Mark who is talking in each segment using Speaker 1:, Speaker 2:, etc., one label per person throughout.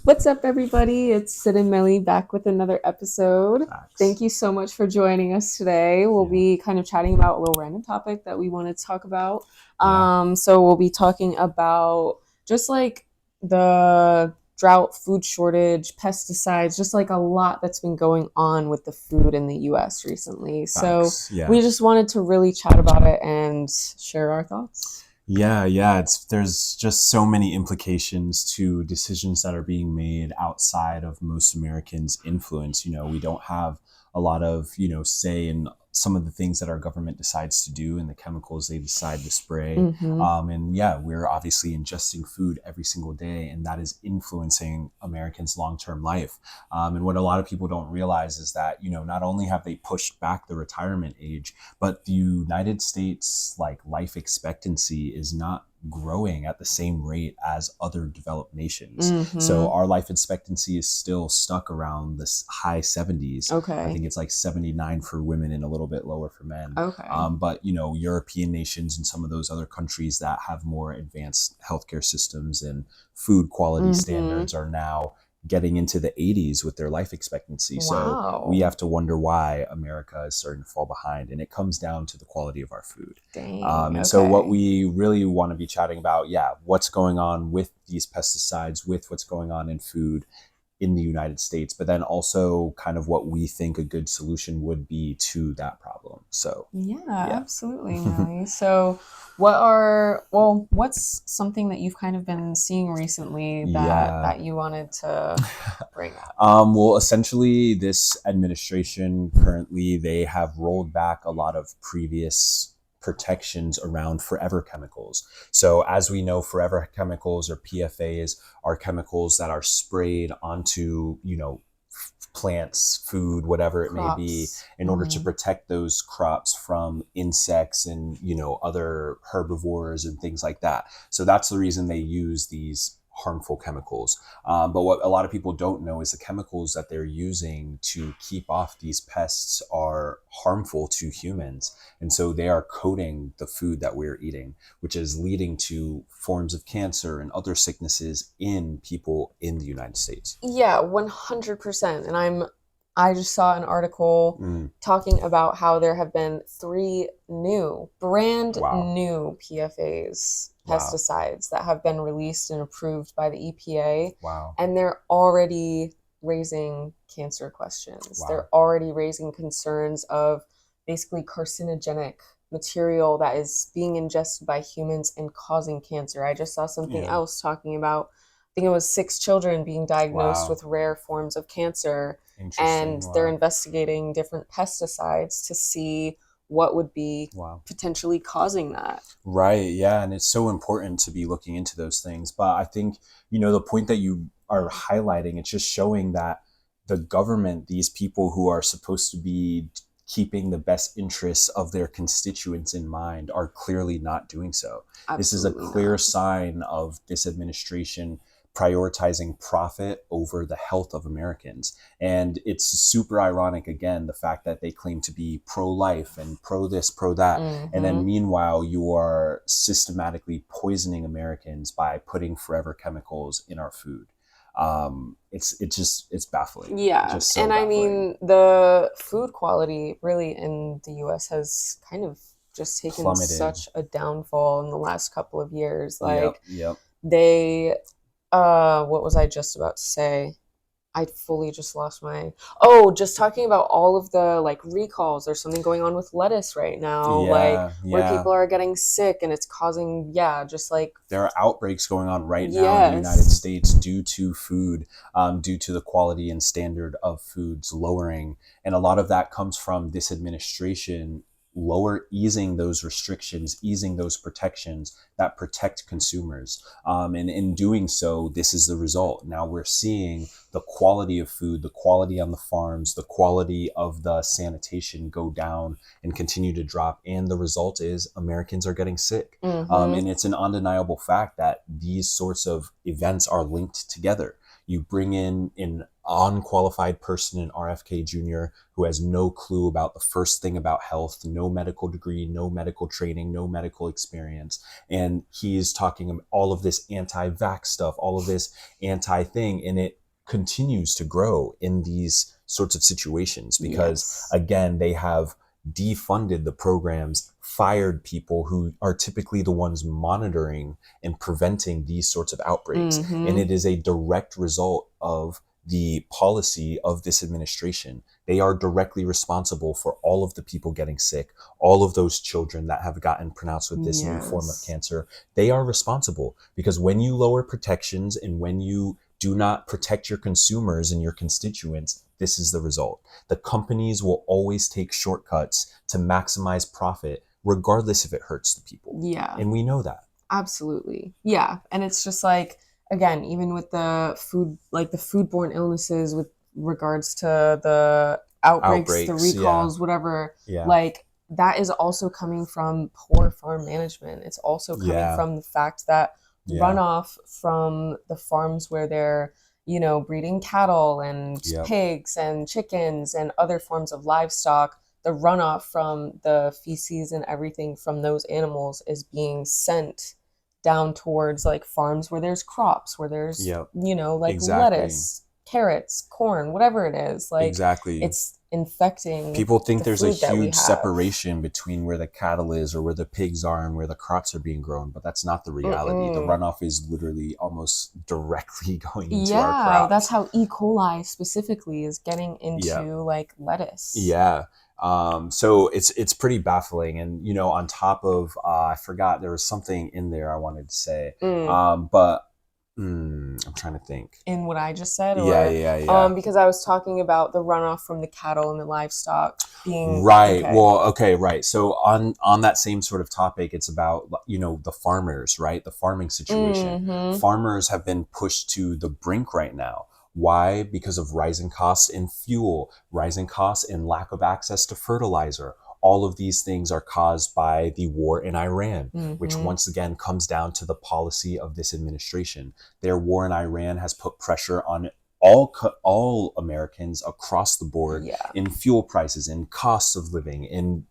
Speaker 1: What's up, everybody? It's Sid and Millie back with another episode.
Speaker 2: Facts.
Speaker 1: Thank you so much for joining us today. We'll
Speaker 2: Yeah.
Speaker 1: be kind of chatting about a little random topic that we want to talk about.
Speaker 2: Yeah.
Speaker 1: So we'll be talking about just like the drought, food shortage, pesticides, just like a lot that's been going on with the food in the US recently. So
Speaker 2: Facts. Yeah.
Speaker 1: we just wanted to really chat about it and share our thoughts.
Speaker 2: Yeah. There's just so many implications to decisions that are being made outside of most Americans' influence. We don't have a lot of, say in some of the things that our government decides to do and the chemicals they decide to spray.
Speaker 1: Mm-hmm.
Speaker 2: And yeah, we're obviously ingesting food every single day, and that is influencing Americans' long-term life. And what a lot of people don't realize is that, not only have they pushed back the retirement age, but the United States life expectancy is not growing at the same rate as other developed nations.
Speaker 1: Mm-hmm.
Speaker 2: So our life expectancy is still stuck around the high 70s.
Speaker 1: Okay.
Speaker 2: I think it's like 79 for women and a little bit lower for men.
Speaker 1: Okay.
Speaker 2: But European nations and some of those other countries that have more advanced healthcare systems and food quality standards are now getting into the 80s with their life expectancy.
Speaker 1: Wow.
Speaker 2: So we have to wonder why America is starting to fall behind, and it comes down to the quality of our food.
Speaker 1: Dang.
Speaker 2: So what we really want to be chatting about, what's going on with these pesticides, with what's going on in food in the United States, but then also kind of what we think a good solution would be to that problem. So
Speaker 1: yeah. Absolutely, Millie. So what's something that you've kind of been seeing recently that you wanted to bring up?
Speaker 2: Well, essentially this administration currently, they have rolled back a lot of previous protections around forever chemicals. So as we know, forever chemicals or PFAs are chemicals that are sprayed onto, plants, food, whatever it may be, in order to protect those crops from insects and, other herbivores and things like that. So that's the reason they use these harmful chemicals. But what a lot of people don't know is the chemicals that they're using to keep off these pests are harmful to humans. And so they are coating the food that we're eating, which is leading to forms of cancer and other sicknesses in people in the United States.
Speaker 1: Yeah, 100%. And I just saw an article talking about how there have been 3 brand new PFAs, pesticides that have been released and approved by the EPA.
Speaker 2: Wow.
Speaker 1: And they're already raising cancer questions.
Speaker 2: Wow.
Speaker 1: They're already raising concerns of basically carcinogenic material that is being ingested by humans and causing cancer. I just saw something else talking about, I think it was 6 children being diagnosed with rare forms of cancer, and they're investigating different pesticides to see what would be potentially causing that.
Speaker 2: Right. Yeah. And it's so important to be looking into those things. But I think, the point that you are highlighting, it's just showing that the government, these people who are supposed to be keeping the best interests of their constituents in mind, are clearly not doing so.
Speaker 1: Absolutely
Speaker 2: this is a clear sign of this administration prioritizing profit over the health of Americans. And it's super ironic, again, the fact that they claim to be pro-life and pro this, pro that. And then meanwhile, you are systematically poisoning Americans by putting forever chemicals in our food. It's baffling.
Speaker 1: Yeah.
Speaker 2: Just so
Speaker 1: and
Speaker 2: baffling.
Speaker 1: I mean, the food quality really in the US has kind of just taken
Speaker 2: plummeted.
Speaker 1: Such a downfall in the last couple of years.
Speaker 2: Yep.
Speaker 1: They what was I just about to say? I fully just lost just talking about all of the recalls. There's something going on with lettuce right now, where people are getting sick, and it's causing
Speaker 2: there are outbreaks going on right now in the United States due to food, due to the quality and standard of foods lowering. And a lot of that comes from this administration easing those restrictions, easing those protections that protect consumers. And in doing so, this is the result. Now we're seeing the quality of food, the quality on the farms, the quality of the sanitation go down and continue to drop. And the result is Americans are getting sick. And it's an undeniable fact that these sorts of events are linked together. You bring in an unqualified person in RFK Jr. who has no clue about the first thing about health, no medical degree, no medical training, no medical experience. And he's talking all of this anti-vax stuff, all of this anti-thing, and it continues to grow in these sorts of situations because,
Speaker 1: Yes.
Speaker 2: again, they have defunded the programs, fired people who are typically the ones monitoring and preventing these sorts of outbreaks. And
Speaker 1: Mm-hmm.
Speaker 2: it is a direct result of the policy of this administration. They are directly responsible for all of the people getting sick, all of those children that have gotten pronounced with this new form of
Speaker 1: Yes.
Speaker 2: cancer. They are responsible because when you lower protections and when you do not protect your consumers and your constituents, this is the result. The companies will always take shortcuts to maximize profit, regardless if it hurts the people.
Speaker 1: Yeah.
Speaker 2: And we know that.
Speaker 1: Absolutely. Yeah. And it's just like, again, even with the food, like the foodborne illnesses with regards to the outbreaks, the
Speaker 2: Outbreaks, yeah,
Speaker 1: recalls, whatever,
Speaker 2: yeah,
Speaker 1: like that is also coming from poor farm management. It's also coming
Speaker 2: yeah,
Speaker 1: from the fact that
Speaker 2: yeah,
Speaker 1: runoff from the farms where they're, breeding cattle and
Speaker 2: yep,
Speaker 1: pigs and chickens and other forms of livestock, the runoff from the feces and everything from those animals is being sent down towards like farms where there's crops, where there's,
Speaker 2: yep,
Speaker 1: like
Speaker 2: exactly,
Speaker 1: lettuce, carrots, corn, whatever it is. Like
Speaker 2: exactly.
Speaker 1: it's infecting
Speaker 2: People think
Speaker 1: the
Speaker 2: there's a
Speaker 1: food that we
Speaker 2: huge
Speaker 1: have.
Speaker 2: separation between where the cattle is or where the pigs are and where the crops are being grown, but that's not the reality. The
Speaker 1: Mm-mm.
Speaker 2: runoff is literally almost directly going into our
Speaker 1: Yeah, that's
Speaker 2: crops.
Speaker 1: how E. coli specifically is getting
Speaker 2: Yeah.
Speaker 1: into like lettuce.
Speaker 2: Yeah. So it's pretty baffling. And, on top of, I forgot there was something in there I wanted to say.
Speaker 1: Mm.
Speaker 2: But I'm trying to think.
Speaker 1: In what I just said,
Speaker 2: Yeah,
Speaker 1: or
Speaker 2: yeah, yeah.
Speaker 1: because I was talking about the runoff from the cattle and the livestock being
Speaker 2: Right.
Speaker 1: okay.
Speaker 2: Well, okay, right. So on that same sort of topic, it's about, the farmers, right? The farming situation.
Speaker 1: Mm-hmm.
Speaker 2: Farmers have been pushed to the brink right now. Why? Because of rising costs in fuel, rising costs and lack of access to fertilizer. All of these things are caused by the war in Iran, which
Speaker 1: Mm-hmm.
Speaker 2: once again comes down to the policy of this administration. Their war in Iran has put pressure on all Americans across the board
Speaker 1: Yeah.
Speaker 2: in fuel prices, in costs of living, in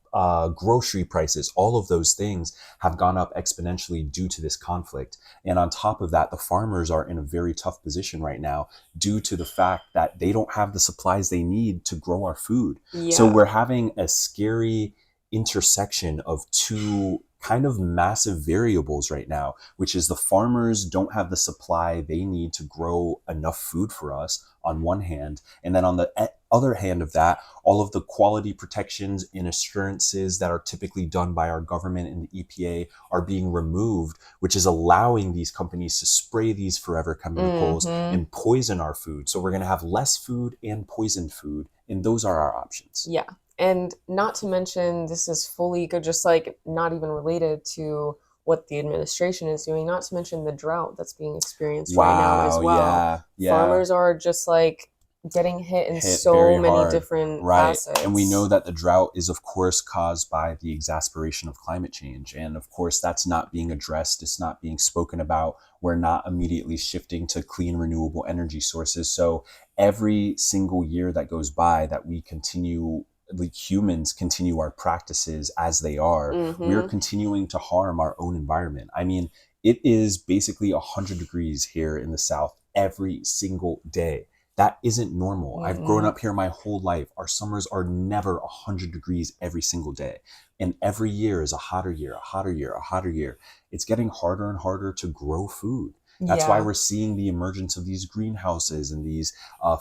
Speaker 2: grocery prices. All of those things have gone up exponentially due to this conflict. And on top of that, the farmers are in a very tough position right now due to the fact that they don't have the supplies they need to grow our food. So
Speaker 1: Yeah.
Speaker 2: we're having a scary intersection of two kind of massive variables right now, which is the farmers don't have the supply they need to grow enough food for us on one hand, and then on the other hand of that, all of the quality protections and assurances that are typically done by our government and the EPA are being removed, which is allowing these companies to spray these forever chemicals
Speaker 1: Mm-hmm.
Speaker 2: and poison our food. So we're going to have less food and poisoned food, and those are our options.
Speaker 1: Yeah. And not to mention, this is fully good, just like not even related to what the administration is doing, not to mention the drought that's being experienced right now as
Speaker 2: Wow,
Speaker 1: well.
Speaker 2: yeah, yeah.
Speaker 1: Farmers are just like getting hit in
Speaker 2: Hit
Speaker 1: so
Speaker 2: very
Speaker 1: many
Speaker 2: hard.
Speaker 1: different
Speaker 2: Right. And we know
Speaker 1: facets.
Speaker 2: that the drought is, of course, caused by the exacerbation of climate change. And of course, that's not being addressed. It's not being spoken about. We're not immediately shifting to clean, renewable energy sources. So every single year that goes by that we continue, like humans continue our practices as they are, we're
Speaker 1: Mm-hmm.
Speaker 2: continuing to harm our own environment. I mean, it is basically 100 degrees here in the South every single day. That isn't normal. I've grown
Speaker 1: Mm-mm.
Speaker 2: up here my whole life. Our summers are never 100 degrees every single day. And every year is a hotter year, a hotter year, a hotter year. It's getting harder and harder to grow food. That's why
Speaker 1: Yeah.
Speaker 2: we're seeing the emergence of these greenhouses and these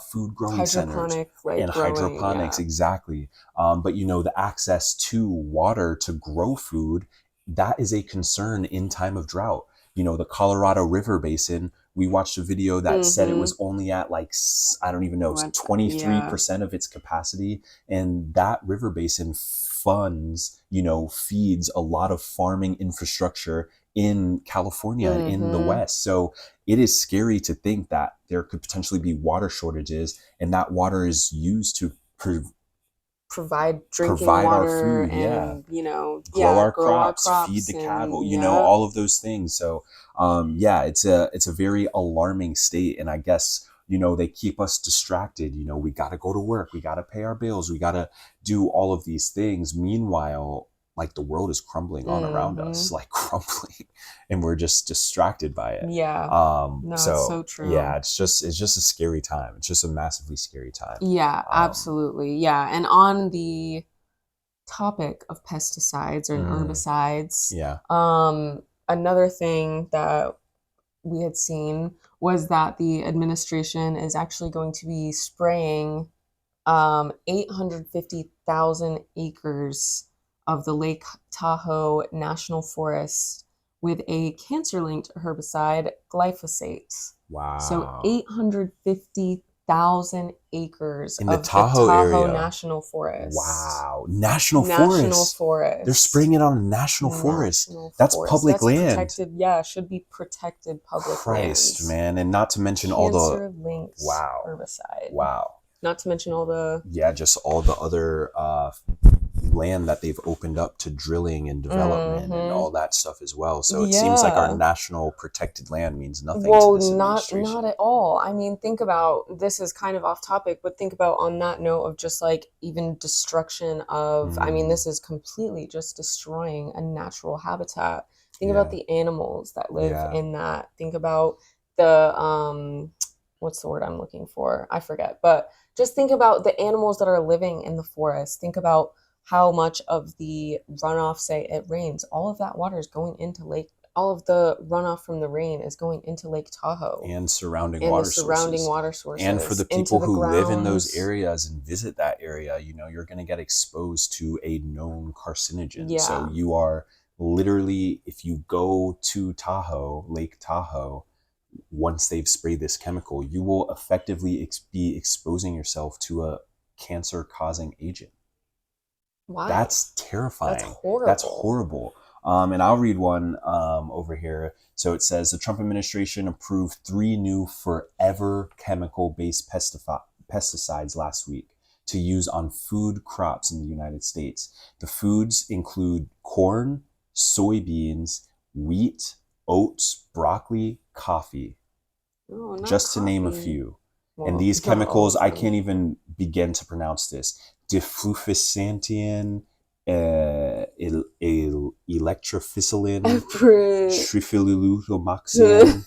Speaker 2: food growing centers
Speaker 1: Hydroponic, like
Speaker 2: and
Speaker 1: growing.
Speaker 2: hydroponics,
Speaker 1: Yeah.
Speaker 2: exactly. But the access to water to grow food, that is a concern in time of drought. The Colorado River Basin, we watched a video that said it
Speaker 1: Mm-hmm.
Speaker 2: was only at like, I don't even know,
Speaker 1: What? Yeah.
Speaker 2: 23% of its capacity. And that river basin feeds a lot of farming infrastructure in California and in the
Speaker 1: Mm-hmm.
Speaker 2: West. So it is scary to think that there could potentially be water shortages, and that water is used to
Speaker 1: Provide drinking
Speaker 2: provide our
Speaker 1: water
Speaker 2: food. Yeah,
Speaker 1: and,
Speaker 2: grow
Speaker 1: yeah,
Speaker 2: our
Speaker 1: grow our
Speaker 2: crops, feed
Speaker 1: crops
Speaker 2: the cattle,
Speaker 1: and yeah.
Speaker 2: all of those things. So yeah, it's a very alarming state. And I guess they keep us distracted. We got to go to work, we got to pay our bills, we got to do all of these things. Meanwhile, like, the world is crumbling on around us, like crumbling, and we're just distracted by it.
Speaker 1: Yeah. No, it's
Speaker 2: So
Speaker 1: so
Speaker 2: yeah,
Speaker 1: true.
Speaker 2: it's just a scary time. It's just a massively scary time.
Speaker 1: Yeah, absolutely. Yeah. And on the topic of pesticides and
Speaker 2: mm,
Speaker 1: herbicides,
Speaker 2: yeah.
Speaker 1: another thing that we had seen was that the administration is actually going to be spraying 850,000 acres of the Lake Tahoe National Forest with a cancer-linked herbicide, glyphosate. So
Speaker 2: Wow.
Speaker 1: 850,000 acres
Speaker 2: In the
Speaker 1: of the
Speaker 2: Tahoe
Speaker 1: Tahoe
Speaker 2: area.
Speaker 1: National Forest.
Speaker 2: Wow. National
Speaker 1: National
Speaker 2: forest. They're
Speaker 1: Forest.
Speaker 2: spraying it on a national forest.
Speaker 1: National
Speaker 2: That's
Speaker 1: Forest.
Speaker 2: public
Speaker 1: That's
Speaker 2: land.
Speaker 1: protected. Yeah, should be protected public
Speaker 2: Christ,
Speaker 1: lands.
Speaker 2: man. And not to mention all the,
Speaker 1: Cancer linked
Speaker 2: wow.
Speaker 1: herbicide.
Speaker 2: Wow.
Speaker 1: Not to mention all the
Speaker 2: Yeah, just all the other land that they've opened up to drilling and development and all that stuff as well. So it seems like our
Speaker 1: yeah.
Speaker 2: national protected land means nothing to
Speaker 1: Well,
Speaker 2: this
Speaker 1: not
Speaker 2: administration.
Speaker 1: at all. I mean, think about this is kind of off topic, but think about on that note of just like even destruction of, I mean,
Speaker 2: Mm,
Speaker 1: this is completely just destroying a natural habitat. Think about
Speaker 2: yeah.
Speaker 1: the animals that live
Speaker 2: Yeah.
Speaker 1: in that. Think about the what's the word I'm looking for? I forget. But just think about the animals that are living in the forest. Think about how much of the runoff, say it rains, all of that water is going into Lake, all of the runoff from the rain is going into Lake Tahoe
Speaker 2: And surrounding
Speaker 1: and the
Speaker 2: water
Speaker 1: surrounding
Speaker 2: sources.
Speaker 1: water
Speaker 2: And for
Speaker 1: sources
Speaker 2: the
Speaker 1: into
Speaker 2: people
Speaker 1: the
Speaker 2: who live in those
Speaker 1: grounds.
Speaker 2: areas and visit that area, you're going to get exposed to a known carcinogen. So
Speaker 1: Yeah.
Speaker 2: you are literally, if you go to Tahoe, Lake Tahoe, once they've sprayed this chemical, you will effectively be exposing yourself to a cancer causing agent.
Speaker 1: Why?
Speaker 2: That's
Speaker 1: That's
Speaker 2: terrifying. That's
Speaker 1: horrible.
Speaker 2: horrible. And I'll read one over here. So it says the Trump administration approved 3 new forever chemical based pesticides last week to use on food crops in the United States. The foods include corn, soybeans, wheat, oats, broccoli, coffee,
Speaker 1: Oh, not
Speaker 2: just to name a
Speaker 1: coffee.
Speaker 2: few. And
Speaker 1: Well,
Speaker 2: these
Speaker 1: not all
Speaker 2: chemicals,
Speaker 1: of
Speaker 2: I
Speaker 1: them.
Speaker 2: can't even begin to pronounce this. Diflufisantian, electroficillin, trifilulutomoxian.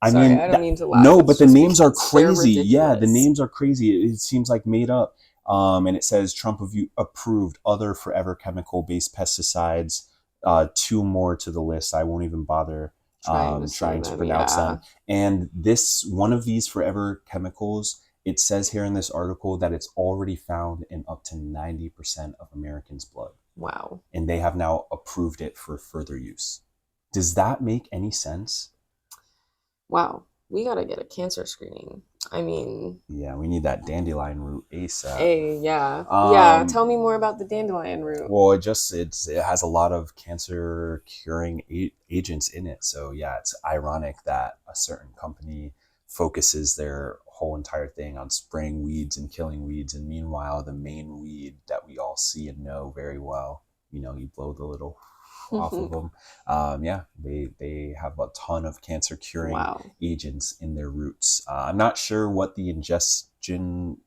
Speaker 2: I
Speaker 1: Sorry,
Speaker 2: mean,
Speaker 1: I don't mean to laugh.
Speaker 2: no,
Speaker 1: It's
Speaker 2: but the
Speaker 1: just
Speaker 2: names are
Speaker 1: because they're
Speaker 2: crazy. Yeah, the
Speaker 1: ridiculous.
Speaker 2: names are crazy. It seems like made up. And it says Trump approved other forever chemical based pesticides. 2 more to the list. I won't even bother
Speaker 1: Trying to say
Speaker 2: trying to
Speaker 1: them,
Speaker 2: pronounce
Speaker 1: yeah.
Speaker 2: them. And this one of these forever chemicals, it says here in this article that it's already found in up to 90% of Americans' blood.
Speaker 1: Wow.
Speaker 2: And they have now approved it for further use. Does that make any sense?
Speaker 1: Wow. We gotta get a cancer screening. I mean,
Speaker 2: Yeah, we need that dandelion root ASAP.
Speaker 1: hey, yeah. Yeah,
Speaker 2: Um,
Speaker 1: tell me more about the dandelion root.
Speaker 2: well, it has a lot of cancer curing agents in it. So yeah, it's ironic that a certain company focuses their whole entire thing on spraying weeds and killing weeds, and meanwhile, the main weed that we all see and know very well, you blow the little off of them. Yeah, they have a ton of cancer curing
Speaker 1: Wow.
Speaker 2: agents in their roots. I'm not sure what the ingestion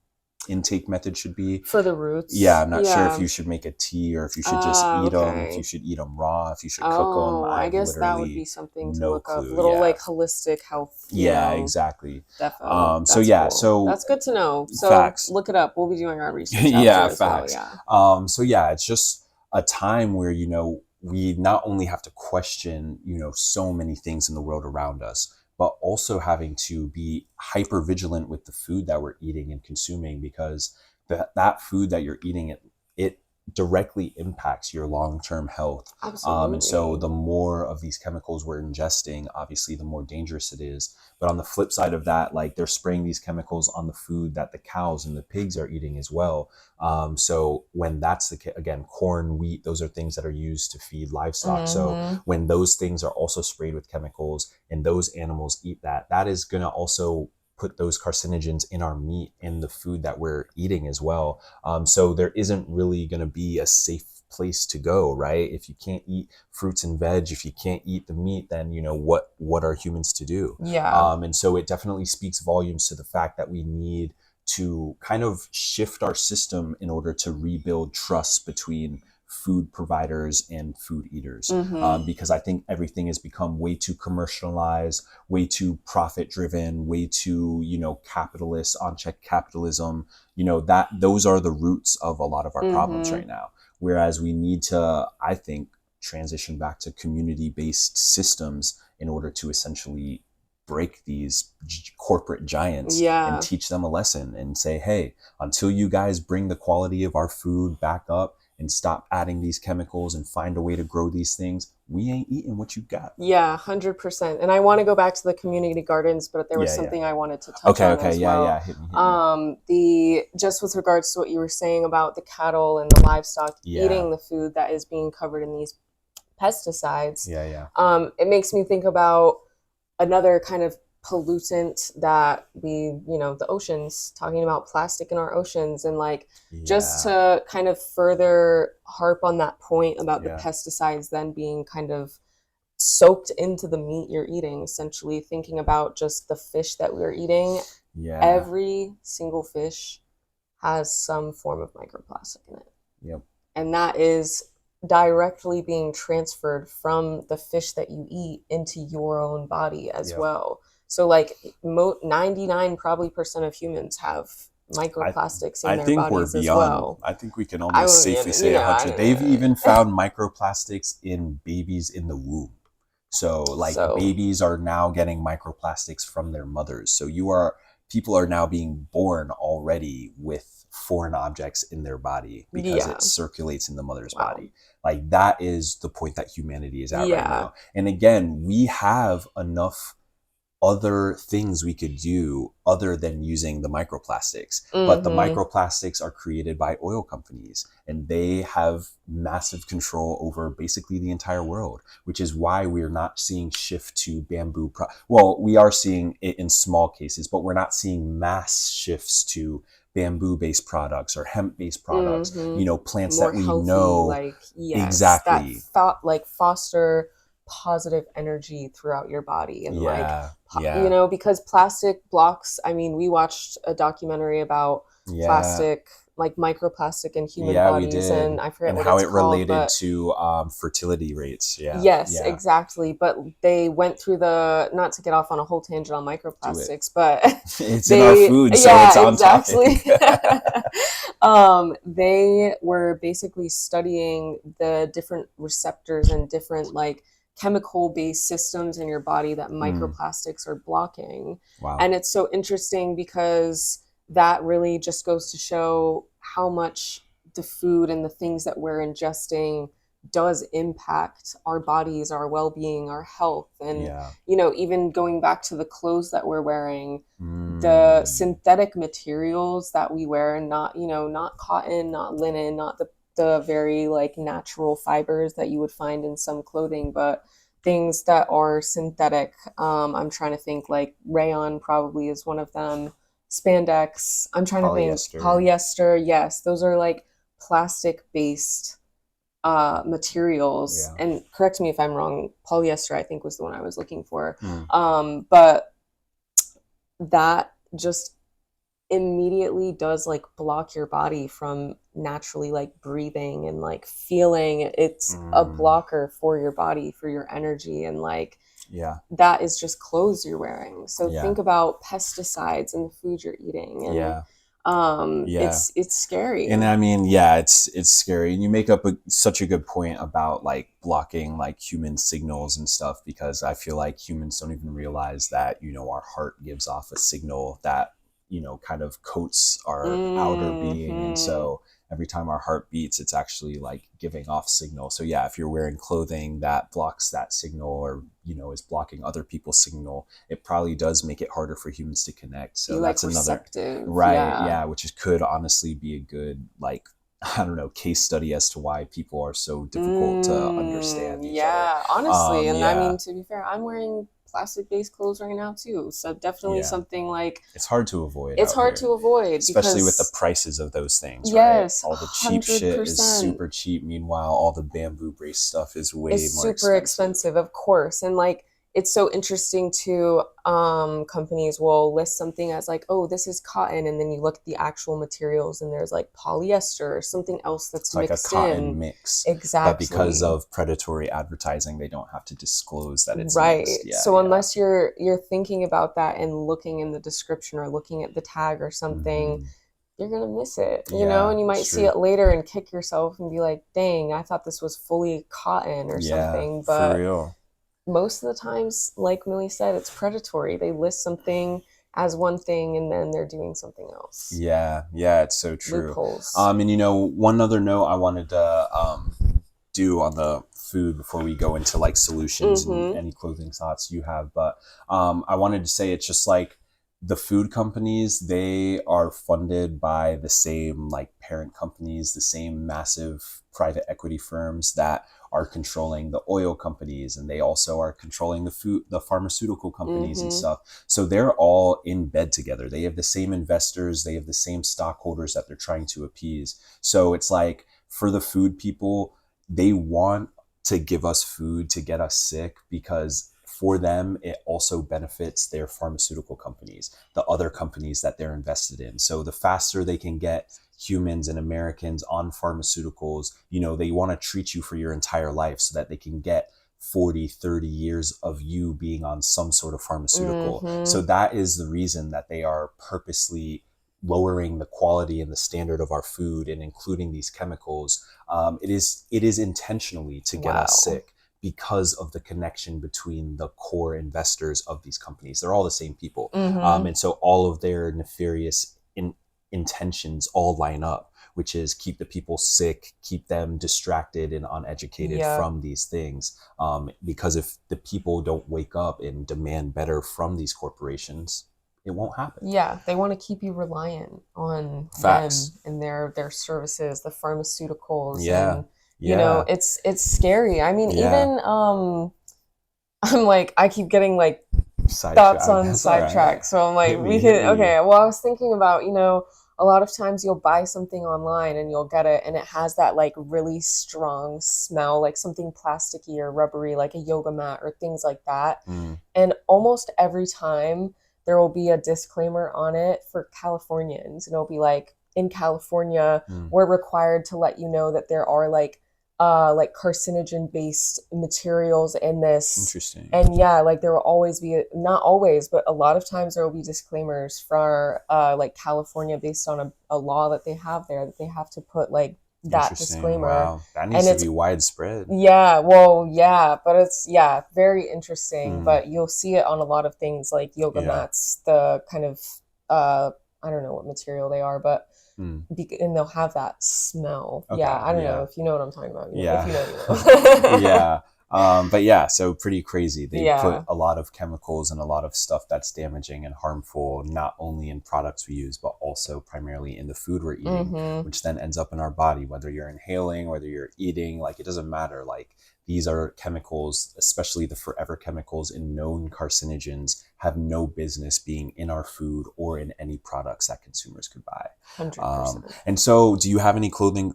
Speaker 2: intake method should be.
Speaker 1: For the
Speaker 2: Yeah,
Speaker 1: roots.
Speaker 2: I'm not sure if
Speaker 1: Yeah.
Speaker 2: you should make a tea or if you should just eat them, if you
Speaker 1: Okay.
Speaker 2: should eat them raw, if you should cook them.
Speaker 1: Oh,
Speaker 2: I
Speaker 1: I
Speaker 2: have
Speaker 1: guess that would be
Speaker 2: literally
Speaker 1: something to
Speaker 2: no
Speaker 1: look up.
Speaker 2: clue.
Speaker 1: Little
Speaker 2: Yeah.
Speaker 1: like holistic health,
Speaker 2: Yeah, exactly.
Speaker 1: defo.
Speaker 2: So
Speaker 1: That's
Speaker 2: yeah,
Speaker 1: cool.
Speaker 2: so
Speaker 1: That's good to know. So
Speaker 2: facts.
Speaker 1: look it up. We'll be doing our research after
Speaker 2: Yeah,
Speaker 1: as well.
Speaker 2: facts.
Speaker 1: Yeah.
Speaker 2: So yeah, it's just a time where, we not only have to question, so many things in the world around us, but also having to be hyper vigilant with the food that we're eating and consuming, because that food that you're eating, it directly impacts your long-term health. And so
Speaker 1: Absolutely.
Speaker 2: the more of these chemicals we're ingesting, obviously the more dangerous it is. But on the flip side of that, like, they're spraying these chemicals on the food that the cows and the pigs are eating as well. So when that's again, corn, wheat, those are things that are used to feed livestock. So
Speaker 1: Mm-hmm.
Speaker 2: when those things are also sprayed with chemicals and those animals eat that, that is going to also put those carcinogens in our meat, in the food that we're eating as well. So there isn't really going to be a safe place to go, right? If you can't eat fruits and veg, if you can't eat the meat, then what are humans to do?
Speaker 1: Yeah.
Speaker 2: And so it definitely speaks volumes to the fact that we need to kind of shift our system in order to rebuild trust between food providers and food eaters,
Speaker 1: Mm-hmm.
Speaker 2: because I think everything has become way too commercialized, way too profit driven, way too capitalist, on check capitalism. That those are the roots of a lot of our problems
Speaker 1: Mm-hmm.
Speaker 2: right now. Whereas we need to, I think, transition back to community based systems in order to essentially break these corporate giants and
Speaker 1: Yeah.
Speaker 2: teach them a lesson and say, hey, until you guys bring the quality of our food back up and stop adding these chemicals and find a way to grow these things, we ain't eating what you got.
Speaker 1: Yeah, 100%. And I want to go back to the community gardens, but there was
Speaker 2: Yeah, yeah.
Speaker 1: something I wanted to touch
Speaker 2: Okay,
Speaker 1: on
Speaker 2: okay,
Speaker 1: as
Speaker 2: yeah,
Speaker 1: well.
Speaker 2: yeah. Hit me.
Speaker 1: The just with regards to what you were saying about the cattle and the livestock
Speaker 2: Yeah,
Speaker 1: eating the food that is being covered in these pesticides,
Speaker 2: yeah, yeah,
Speaker 1: it makes me think about another kind of pollutant that the oceans, talking about plastic in our oceans, and like just
Speaker 2: yeah,
Speaker 1: to kind of further harp on that point about the
Speaker 2: yeah,
Speaker 1: pesticides then being kind of soaked into the meat you're eating, essentially thinking about just the fish that we're eating.
Speaker 2: yeah.
Speaker 1: Every single fish has some form of microplastic in it.
Speaker 2: Yep,
Speaker 1: And that is directly being transferred from the fish that you eat into your own body as
Speaker 2: yep.
Speaker 1: well. So like 99 probably percent of humans have
Speaker 2: I
Speaker 1: microplastics in
Speaker 2: I
Speaker 1: their
Speaker 2: think we're
Speaker 1: bodies as
Speaker 2: beyond.
Speaker 1: well.
Speaker 2: I think we can
Speaker 1: I
Speaker 2: almost safely
Speaker 1: wouldn't,
Speaker 2: say 100. They've even
Speaker 1: I,
Speaker 2: found microplastics in babies in the womb. So like
Speaker 1: so
Speaker 2: babies are now getting microplastics from their mothers. So people are now being born already with foreign objects in their body because it
Speaker 1: yeah,
Speaker 2: circulates in the mother's
Speaker 1: wow,
Speaker 2: body. Like that is the point that humanity is at right
Speaker 1: yeah,
Speaker 2: now. And again, we have enough other things we could do other than using the microplastics. But the
Speaker 1: mm-hmm,
Speaker 2: microplastics are created by oil companies and they have massive control over basically the entire world, which is why we're not seeing shift to bamboo. Well, we are seeing it in small cases, but we're not seeing mass shifts to bamboo based products or hemp based products,
Speaker 1: mm-hmm.
Speaker 2: plants
Speaker 1: More
Speaker 2: that we
Speaker 1: healthy,
Speaker 2: know
Speaker 1: like yes, that
Speaker 2: exactly.
Speaker 1: thought like foster positive energy throughout your body and like
Speaker 2: Yeah. Yeah.
Speaker 1: because plastic blocks. I mean, we watched a documentary about
Speaker 2: Yeah.
Speaker 1: plastic, like microplastic in human
Speaker 2: Yeah, we
Speaker 1: bodies,
Speaker 2: did.
Speaker 1: and I forget
Speaker 2: And
Speaker 1: what
Speaker 2: how
Speaker 1: it's
Speaker 2: it
Speaker 1: called,
Speaker 2: related
Speaker 1: but
Speaker 2: to fertility rates. Yeah,
Speaker 1: yes,
Speaker 2: yeah.
Speaker 1: exactly. But they went through the, not to get off on a whole tangent on
Speaker 2: Do it.
Speaker 1: microplastics, but
Speaker 2: It's in our
Speaker 1: they,
Speaker 2: food, so it's
Speaker 1: yeah,
Speaker 2: on
Speaker 1: exactly.
Speaker 2: topic.
Speaker 1: They were basically studying the different receptors and different like chemical based systems in your body that
Speaker 2: Mm,
Speaker 1: microplastics are blocking.
Speaker 2: wow.
Speaker 1: And it's so interesting because that really just goes to show how much the food and the things that we're ingesting does impact our bodies, our well-being, our health. And
Speaker 2: Yeah.
Speaker 1: even going back to the clothes that we're wearing, the
Speaker 2: Mm,
Speaker 1: synthetic materials that we wear, not not cotton, not linen, not the very like natural fibers that you would find in some clothing, but things that are synthetic. I'm trying to think, like rayon probably is one of them, spandex, I'm trying to think,
Speaker 2: polyester.
Speaker 1: polyester, yes, those are like plastic based materials.
Speaker 2: Yeah.
Speaker 1: And correct me if I'm wrong, polyester I think was the one I was looking for.
Speaker 2: Mm,
Speaker 1: But that just immediately does like block your body from naturally like breathing and like feeling. It's a
Speaker 2: mm,
Speaker 1: blocker for your body, for your energy, and like
Speaker 2: yeah.
Speaker 1: that is just clothes you're wearing. So
Speaker 2: Yeah.
Speaker 1: think about pesticides in the food you're eating, and
Speaker 2: Yeah. Yeah.
Speaker 1: it's
Speaker 2: And
Speaker 1: scary.
Speaker 2: I mean, yeah, it's scary. And you make up such a good point about like blocking like human signals and stuff, because I feel like humans don't even realize that, our heart gives off a signal that, kind of coats our outer being. And
Speaker 1: Mm-hmm.
Speaker 2: so every time our heart beats, it's actually like giving off signal. So yeah, if you're wearing clothing that blocks that signal or, is blocking other people's signal, it probably does make it harder for humans to connect.
Speaker 1: Be
Speaker 2: So
Speaker 1: like
Speaker 2: that's another.
Speaker 1: receptive,
Speaker 2: Right.
Speaker 1: yeah.
Speaker 2: Yeah. Which could honestly be a good, like, I don't know, case study as to why people are so difficult to understand each other.
Speaker 1: Yeah, honestly. And I
Speaker 2: Yeah.
Speaker 1: mean, to be fair, I'm wearing plastic-based clothes right now too. So definitely
Speaker 2: Yeah.
Speaker 1: something like
Speaker 2: It's hard to avoid
Speaker 1: it's
Speaker 2: out
Speaker 1: hard
Speaker 2: here,
Speaker 1: to avoid
Speaker 2: especially with the
Speaker 1: because
Speaker 2: prices of those things, right?
Speaker 1: yes,
Speaker 2: All the cheap shit is
Speaker 1: 100%.
Speaker 2: super cheap. Meanwhile, all the bamboo based stuff is way
Speaker 1: Is
Speaker 2: more
Speaker 1: super
Speaker 2: expensive.
Speaker 1: expensive, of course. And like it's so interesting to companies will list something as like, oh, this is cotton, and then you look at the actual materials and there's like polyester or something else that's
Speaker 2: It's like a
Speaker 1: mixed in.
Speaker 2: cotton mix, but because
Speaker 1: Exactly.
Speaker 2: of predatory advertising, they don't have to disclose that it's
Speaker 1: Right.
Speaker 2: mixed. Yeah,
Speaker 1: So
Speaker 2: yeah.
Speaker 1: unless you're thinking about that and looking in the description or looking at the tag or something,
Speaker 2: Hmm.
Speaker 1: you're gonna miss it, you know,
Speaker 2: Yeah,
Speaker 1: and you
Speaker 2: it's
Speaker 1: might see
Speaker 2: true.
Speaker 1: it later and kick yourself and be like, dang, I thought this was fully cotton or
Speaker 2: Yeah,
Speaker 1: something.
Speaker 2: for
Speaker 1: But
Speaker 2: real.
Speaker 1: most of the times, like Millie said, it's predatory. They list something as one thing and then they're doing something else.
Speaker 2: Yeah, yeah, it's so true.
Speaker 1: Loopholes.
Speaker 2: And one other note I wanted to do on the food before we go into like solutions and
Speaker 1: Mm-hmm.
Speaker 2: any clothing thoughts you have, but I wanted to say it's just like the food companies, they are funded by the same like parent companies, the same massive private equity firms that are controlling the oil companies, and they also are controlling the pharmaceutical companies and
Speaker 1: Mm-hmm.
Speaker 2: stuff. So they're all in bed together. They have the same investors, they have the same stockholders that they're trying to appease. So it's like for the food people, they want to give us food to get us sick because for them it also benefits their pharmaceutical companies, the other companies that they're invested in. So the faster they can get humans and Americans on pharmaceuticals, they want to treat you for your entire life so that they can get 40, 30 years of you being on some sort of pharmaceutical. So
Speaker 1: Mm-hmm.
Speaker 2: that is the reason that they are purposely lowering the quality and the standard of our food and including these chemicals. It is intentionally to get us
Speaker 1: Wow.
Speaker 2: sick because of the connection between the core investors of these companies. They're all the same people,
Speaker 1: Mm-hmm.
Speaker 2: and so all of their nefarious intentions all line up, which is keep the people sick, keep them distracted and uneducated
Speaker 1: Yeah.
Speaker 2: from these things. Because if the people don't wake up and demand better from these corporations, it won't happen.
Speaker 1: Yeah, they want to keep you reliant on them
Speaker 2: Facts.
Speaker 1: and their services, the pharmaceuticals,
Speaker 2: Yeah.
Speaker 1: and
Speaker 2: Yeah.
Speaker 1: it's scary. I mean,
Speaker 2: Yeah.
Speaker 1: even I'm like I keep getting like thoughts
Speaker 2: Sidetrack.
Speaker 1: on
Speaker 2: That's all right.
Speaker 1: sidetrack. So I'm like,
Speaker 2: Hit
Speaker 1: we
Speaker 2: me. Hit
Speaker 1: could
Speaker 2: me.
Speaker 1: okay. Well, I was thinking about a lot of times you'll buy something online and you'll get it and it has that like really strong smell, like something plasticky or rubbery, like a yoga mat or things like that.
Speaker 2: Mm,
Speaker 1: And almost every time there will be a disclaimer on it for Californians, and it'll be in California,
Speaker 2: mm.
Speaker 1: we're required to let you know that there are like carcinogen based materials in this.
Speaker 2: Interesting.
Speaker 1: And yeah, like there will always be, not always, but a lot of times there will be disclaimers for like California based on a law that they have there, that they have to put like that
Speaker 2: Interesting.
Speaker 1: disclaimer.
Speaker 2: Wow. That
Speaker 1: And
Speaker 2: needs to
Speaker 1: it's
Speaker 2: be widespread.
Speaker 1: yeah, well, yeah, but it's yeah, very interesting.
Speaker 2: Mm,
Speaker 1: But you'll see it on a lot of things like yoga
Speaker 2: yeah.
Speaker 1: mats, the kind of uh I don't know what material they are, but
Speaker 2: Mm,
Speaker 1: and they'll have that smell. Yeah,
Speaker 2: okay.
Speaker 1: I don't know
Speaker 2: Yeah.
Speaker 1: if you know what I'm talking about. If
Speaker 2: Yeah.
Speaker 1: you know, you know.
Speaker 2: Yeah. But yeah, so pretty crazy. They put
Speaker 1: Yeah.
Speaker 2: a lot of chemicals and a lot of stuff that's damaging and harmful, not only in products we use, but also primarily in the food we're eating,
Speaker 1: Mm-hmm.
Speaker 2: which then ends up in our body, whether you're inhaling, whether you're eating, like it doesn't matter. Like these are chemicals, especially the forever chemicals and known carcinogens, have no business being in our food or in any products that consumers could buy.
Speaker 1: 100%.
Speaker 2: And so, do you have any clothing?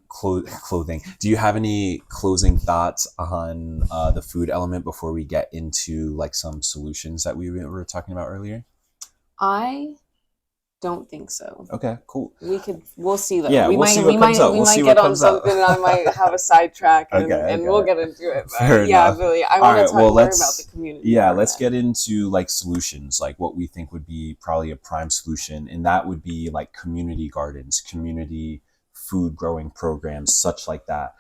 Speaker 2: Do you have any closing thoughts on the food element before we get into like some solutions that we were talking about earlier?
Speaker 1: I don't think so.
Speaker 2: Okay, cool.
Speaker 1: We'll see though.
Speaker 2: Yeah,
Speaker 1: We
Speaker 2: we'll
Speaker 1: might
Speaker 2: see
Speaker 1: we
Speaker 2: what comes
Speaker 1: might
Speaker 2: up.
Speaker 1: we
Speaker 2: We'll see
Speaker 1: might
Speaker 2: what
Speaker 1: get on
Speaker 2: comes up.
Speaker 1: something and I might have a sidetrack
Speaker 2: Okay,
Speaker 1: and we'll
Speaker 2: okay.
Speaker 1: get into it.
Speaker 2: Fair
Speaker 1: But yeah,
Speaker 2: enough.
Speaker 1: Billy, I
Speaker 2: All
Speaker 1: want
Speaker 2: right,
Speaker 1: to talk
Speaker 2: well,
Speaker 1: more about the community part of
Speaker 2: let's
Speaker 1: that.
Speaker 2: get into like solutions, like what we think would be probably a prime solution, and that would be like community gardens, community food growing programs, such like that.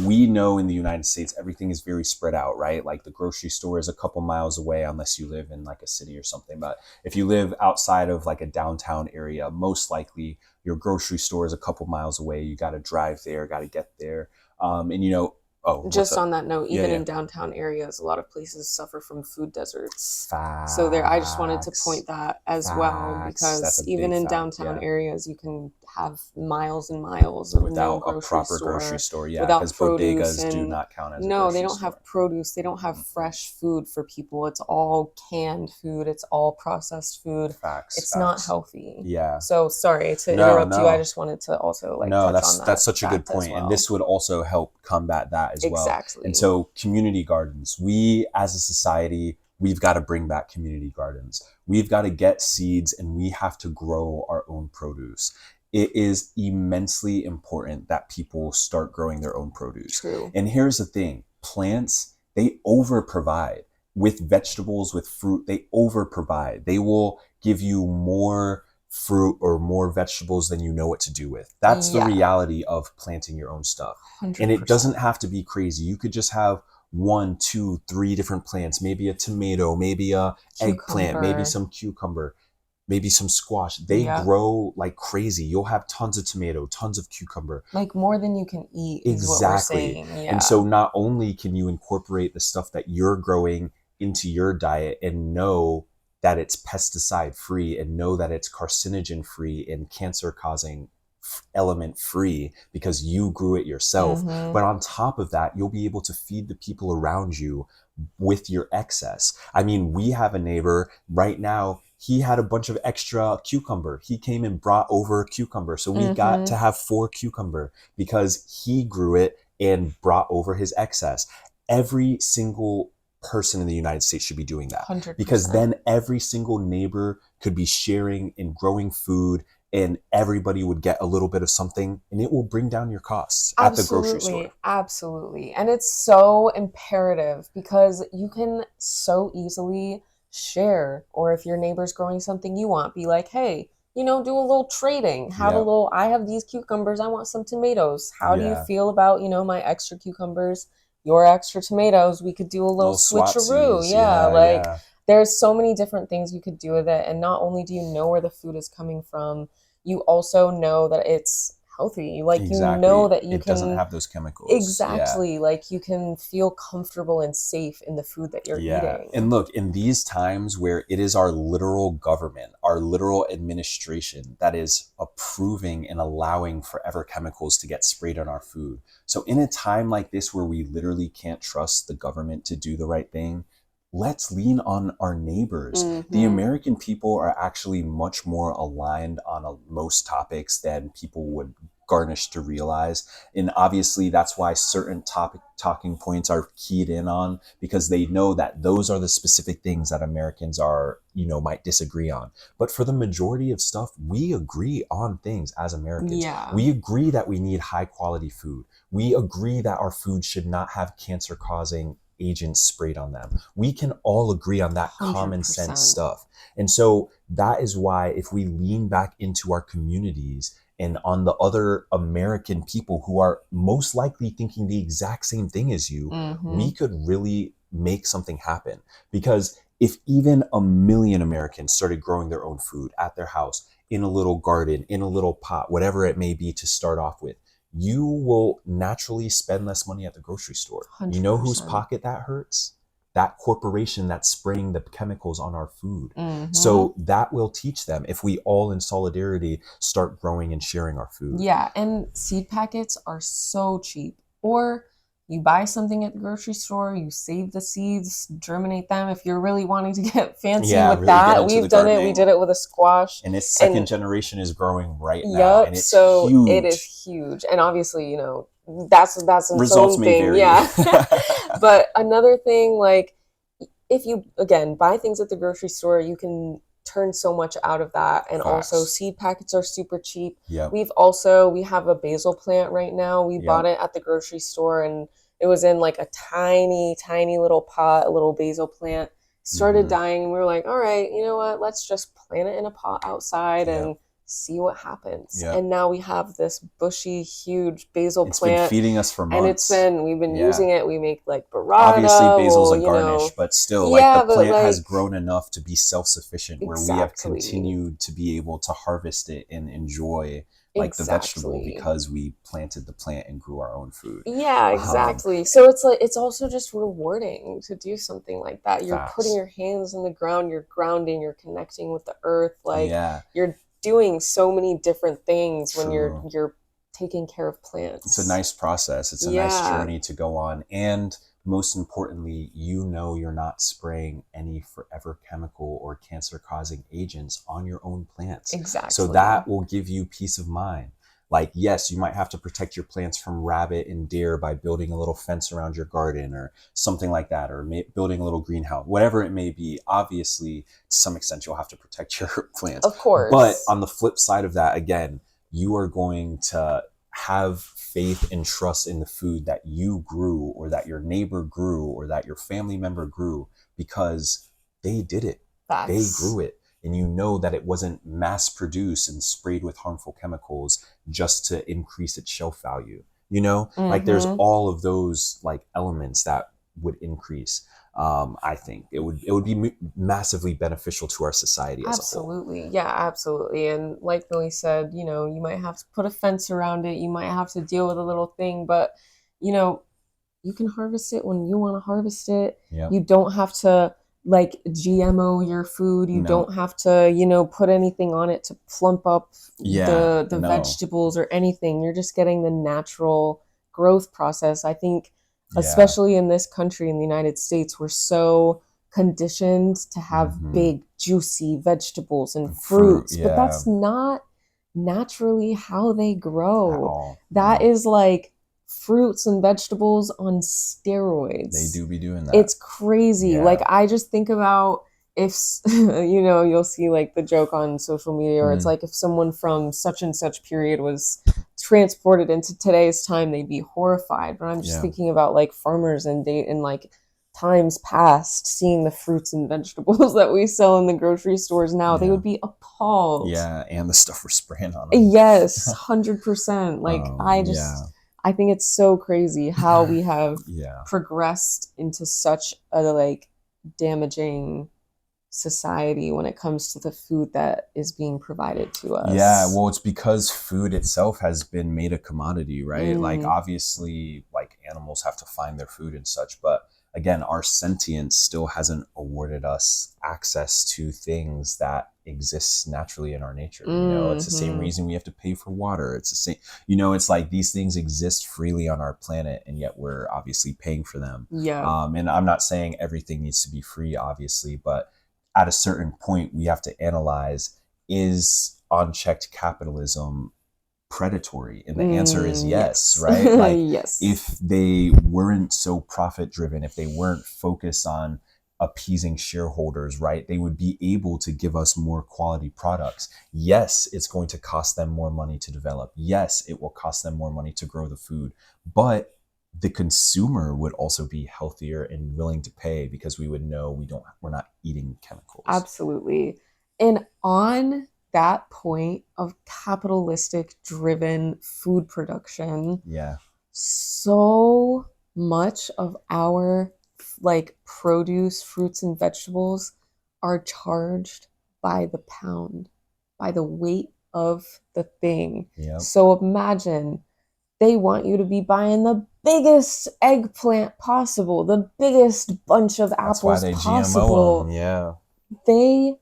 Speaker 2: We know in the United States everything is very spread out, right? Like the grocery store is a couple miles away unless you live in like a city or something. But if you live outside of like a downtown area, most likely your grocery store is a couple miles away. You got to drive there, got to get there. And Oh, what's
Speaker 1: Just
Speaker 2: up?
Speaker 1: on that note,
Speaker 2: Yeah,
Speaker 1: even
Speaker 2: yeah.
Speaker 1: in downtown areas, a lot of places suffer from food deserts. So there, I just wanted to point
Speaker 2: Facts.
Speaker 1: that as well,
Speaker 2: Facts. That's
Speaker 1: because
Speaker 2: a
Speaker 1: even
Speaker 2: big
Speaker 1: in
Speaker 2: fact.
Speaker 1: downtown
Speaker 2: Yeah.
Speaker 1: areas, you can have miles and miles of no
Speaker 2: Without a
Speaker 1: grocery
Speaker 2: proper grocery
Speaker 1: store,
Speaker 2: store. Yeah,
Speaker 1: without
Speaker 2: because
Speaker 1: produce,
Speaker 2: bodegas do
Speaker 1: and
Speaker 2: not count as a
Speaker 1: no, they
Speaker 2: grocery
Speaker 1: don't have
Speaker 2: store.
Speaker 1: produce. They don't have
Speaker 2: Mm-mm.
Speaker 1: fresh food for people. It's all canned food. It's all processed food.
Speaker 2: Facts.
Speaker 1: It's not
Speaker 2: Facts.
Speaker 1: healthy.
Speaker 2: Yeah.
Speaker 1: So sorry to
Speaker 2: No,
Speaker 1: interrupt you. I
Speaker 2: no.
Speaker 1: just wanted to also like
Speaker 2: No,
Speaker 1: touch on
Speaker 2: that's
Speaker 1: that
Speaker 2: such a good
Speaker 1: fact as
Speaker 2: point, and
Speaker 1: well.
Speaker 2: this would also help combat that as well. And
Speaker 1: Exactly.
Speaker 2: so, community gardens. We, as a society, we've got to bring back community gardens. We've got to get seeds, and we have to grow our own produce. It is immensely important that people start growing their own produce.
Speaker 1: True.
Speaker 2: And here's the thing: plants, they over provide with vegetables, with fruit. They over provide. They will give you more fruit or more vegetables than you know what to do with. That's the
Speaker 1: Yeah,
Speaker 2: reality of planting your own stuff. And it
Speaker 1: 100%.
Speaker 2: doesn't have to be crazy. You could just have one, two, three different plants, maybe a tomato, maybe a eggplant, maybe
Speaker 1: Cucumber.
Speaker 2: some cucumber, maybe some squash. They
Speaker 1: Yeah.
Speaker 2: grow like crazy. You'll have tons of tomato, tons of cucumber.
Speaker 1: Like more than you can eat is what we're
Speaker 2: Exactly.
Speaker 1: saying.
Speaker 2: And
Speaker 1: Yeah.
Speaker 2: so not only can you incorporate the stuff that you're growing into your diet and know that it's pesticide free and know that it's carcinogen free and cancer causing element free because you grew it yourself,
Speaker 1: Mm-hmm.
Speaker 2: but on top of that, you'll be able to feed the people around you with your excess. I mean, we have a neighbor right now. He had a bunch of extra cucumber. He came and brought over a cucumber. So we got
Speaker 1: Mm-hmm.
Speaker 2: to have 4 cucumber because he grew it and brought over his excess. Every single person in the United States should be doing that, because
Speaker 1: 100%.
Speaker 2: then every single neighbor could be sharing and growing food, and everybody would get a little bit of something, and it will bring down your costs at the grocery
Speaker 1: Absolutely.
Speaker 2: store.
Speaker 1: Absolutely. And it's so imperative because you can so easily share. Or if your neighbor's growing something you want, be like, hey, do a little trading. Have a
Speaker 2: Yeah.
Speaker 1: little, I have these cucumbers. I want some tomatoes. How do you
Speaker 2: Yeah.
Speaker 1: feel about, my extra cucumbers, your extra tomatoes? We could do a little
Speaker 2: Little
Speaker 1: switcheroo.
Speaker 2: swapsies.
Speaker 1: Yeah.
Speaker 2: Yeah.
Speaker 1: Like,
Speaker 2: Yeah.
Speaker 1: there's so many different things you could do with it. And not only do you know where the food is coming from, you also know that it's healthy. Like,
Speaker 2: Exactly.
Speaker 1: that you
Speaker 2: It doesn't
Speaker 1: can
Speaker 2: have those chemicals. Yeah.
Speaker 1: exactly, like, you can feel comfortable and safe in the food that you're
Speaker 2: Yeah. And
Speaker 1: eating.
Speaker 2: look, in these times where it is our literal government, our literal administration that is approving and allowing forever chemicals to get sprayed on our food. So, in a time like this where we literally can't trust the government to do the right thing, let's lean on our neighbors. The
Speaker 1: Mm-hmm.
Speaker 2: American people are actually much more aligned on most topics than people would garnish to realize. And obviously, that's why certain talking points are keyed in on, because they know that those are the specific things that Americans are, might disagree on. But for the majority of stuff, we agree on things as Americans.
Speaker 1: Yeah,
Speaker 2: We agree that we need high quality food. We agree that our food should not have cancer causing agents sprayed on them. We can all agree on that common sense
Speaker 1: 100%.
Speaker 2: stuff. And so that is why, if we lean back into our communities and on the other American people who are most likely thinking the exact same thing as you,
Speaker 1: Mm-hmm.
Speaker 2: we could really make something happen. Because if even 1 million Americans started growing their own food at their house, in a little garden, in a little pot, whatever it may be to start off with, you will naturally spend less money at the grocery store. You know whose
Speaker 1: 100%.
Speaker 2: pocket that hurts? That corporation that's spraying the chemicals on our food.
Speaker 1: Mm-hmm.
Speaker 2: So that will teach them if we all in solidarity start growing and sharing our food.
Speaker 1: Yeah, and seed packets are so cheap. Or you buy something at the grocery store, you save the seeds, germinate them. If you're really wanting to get fancy
Speaker 2: Yeah,
Speaker 1: with
Speaker 2: really get
Speaker 1: that,
Speaker 2: into
Speaker 1: we've
Speaker 2: the
Speaker 1: done it. We
Speaker 2: gardening.
Speaker 1: did it with a squash.
Speaker 2: And its second
Speaker 1: And
Speaker 2: generation is growing right now,
Speaker 1: yup,
Speaker 2: and it's
Speaker 1: so it is
Speaker 2: huge.
Speaker 1: huge. And obviously, that's its
Speaker 2: Results
Speaker 1: own
Speaker 2: may
Speaker 1: thing.
Speaker 2: vary.
Speaker 1: Yeah. But another thing, like, if you again buy things at the grocery store, you can turn so much out of that. And also,
Speaker 2: Facts.
Speaker 1: seed packets are super cheap.
Speaker 2: Yep.
Speaker 1: We have a basil plant right now. We bought
Speaker 2: Yep.
Speaker 1: it at the grocery store, and it was in like a tiny, tiny little pot, a little basil plant. Started
Speaker 2: Mm-hmm.
Speaker 1: dying, and we were like, all right, you know what? Let's just plant it in a pot outside
Speaker 2: Yep.
Speaker 1: and see what happens.
Speaker 2: Yeah.
Speaker 1: And now we have this bushy, huge basil
Speaker 2: It's been
Speaker 1: plant,
Speaker 2: feeding us for
Speaker 1: and
Speaker 2: months.
Speaker 1: we've been
Speaker 2: Yeah.
Speaker 1: using it. We make like
Speaker 2: Obviously,
Speaker 1: burrata,
Speaker 2: basil's
Speaker 1: well,
Speaker 2: a garnish, but still, like, the
Speaker 1: yeah, but
Speaker 2: plant has
Speaker 1: like,
Speaker 2: grown enough to be self-sufficient where we have
Speaker 1: exactly,
Speaker 2: continued to be able to harvest it and enjoy like the vegetable
Speaker 1: exactly.
Speaker 2: because we planted the plant and grew our own food.
Speaker 1: Yeah,
Speaker 2: Um,
Speaker 1: exactly. So it's like it's also just rewarding to do something like that. You're putting
Speaker 2: Facts.
Speaker 1: your hands in the ground, you're grounding, you're connecting with the earth, like
Speaker 2: Yeah,
Speaker 1: you're doing so many different things when
Speaker 2: true.
Speaker 1: you're taking care of
Speaker 2: It's a
Speaker 1: plants.
Speaker 2: nice process. It's a nice
Speaker 1: Yeah,
Speaker 2: journey to go on. And most importantly, you know you're not spraying any forever chemical or cancer causing agents on your own plants. So
Speaker 1: exactly.
Speaker 2: that will give you peace of mind. Like, yes, you might have to protect your plants from rabbit and deer by building a little fence around your garden or something like that, or building a little greenhouse, whatever it may be. Obviously, to some extent, you'll have to protect your plants.
Speaker 1: Of
Speaker 2: But
Speaker 1: course.
Speaker 2: on the flip side of that, again, you are going to have faith and trust in the food that you grew or that your neighbor grew or that your family member grew because they did it. They
Speaker 1: Facts.
Speaker 2: grew it. And you know that it wasn't mass produced and sprayed with harmful chemicals just to increase its shelf value. You know, like there's
Speaker 1: Mm-hmm.
Speaker 2: all of those like elements that would increase. I think it would be massively beneficial to our society as a whole.
Speaker 1: Absolutely. Yeah, absolutely. And like Billy said, you might have to put a fence around it. You might have to deal with a little thing, but you know, you can harvest it when you want to harvest it.
Speaker 2: Yep.
Speaker 1: You don't have to like GMO your food. You
Speaker 2: No.
Speaker 1: don't have to, put anything on it to plump up
Speaker 2: Yeah.
Speaker 1: the
Speaker 2: No.
Speaker 1: vegetables or anything. You're just getting the natural growth process. I think
Speaker 2: Yeah.
Speaker 1: especially in this country in the United States, we're so conditioned to have
Speaker 2: Mm-hmm.
Speaker 1: big juicy vegetables and
Speaker 2: Fruit.
Speaker 1: fruits, but
Speaker 2: Yeah.
Speaker 1: that's not naturally how they
Speaker 2: At
Speaker 1: grow.
Speaker 2: all.
Speaker 1: That
Speaker 2: No.
Speaker 1: is like fruits and vegetables on
Speaker 2: They
Speaker 1: steroids.
Speaker 2: do be doing that.
Speaker 1: It's crazy. Like
Speaker 2: Yeah.
Speaker 1: I just think about if you'll see like the joke on social media, or it's
Speaker 2: Mm.
Speaker 1: like if someone from such and such period was transported into today's time, they'd be horrified. But I'm just
Speaker 2: Yeah.
Speaker 1: thinking about like farmers and date and like times past, seeing the fruits and vegetables that we sell in the grocery stores now, they
Speaker 2: Yeah.
Speaker 1: would be appalled.
Speaker 2: Yeah. And the stuff we're spraying on them.
Speaker 1: Yes, 100%. Like
Speaker 2: Yeah.
Speaker 1: I think it's so crazy how we have
Speaker 2: Yeah.
Speaker 1: progressed into such a like damaging society when it comes to the food that is being provided to
Speaker 2: Yeah,
Speaker 1: us.
Speaker 2: well, it's because food itself has been made a commodity, right? Like,
Speaker 1: Mm,
Speaker 2: obviously, like animals have to find their food and such, but again, our sentience still hasn't awarded us access to things that exist naturally in our nature. You know, it's the same
Speaker 1: mm-hmm.
Speaker 2: reason we have to pay for water. It's the same, it's like these things exist freely on our planet, and yet we're obviously paying for them.
Speaker 1: Yeah.
Speaker 2: And I'm not saying everything needs to be free, obviously, but at a certain point, we have to analyze, is unchecked capitalism predatory? And the answer is yes,
Speaker 1: Yes.
Speaker 2: right? Like,
Speaker 1: Yes.
Speaker 2: if they weren't so profit driven, if they weren't focused on appeasing shareholders, right, they would be able to give us more quality products. Yes, it's going to cost them more money to develop. Yes, it will cost them more money to grow the food, but the consumer would also be healthier and willing to pay because we would know we're not eating chemicals.
Speaker 1: Absolutely. And on that point of capitalistic driven food production,
Speaker 2: Yeah.
Speaker 1: so much of our like produce, fruits and vegetables are charged by the pound, by the weight of the thing.
Speaker 2: Yep.
Speaker 1: So imagine they want you to be buying the biggest eggplant possible, the biggest bunch of
Speaker 2: That's why
Speaker 1: apples
Speaker 2: they GMO them.
Speaker 1: possible.
Speaker 2: Yeah.
Speaker 1: They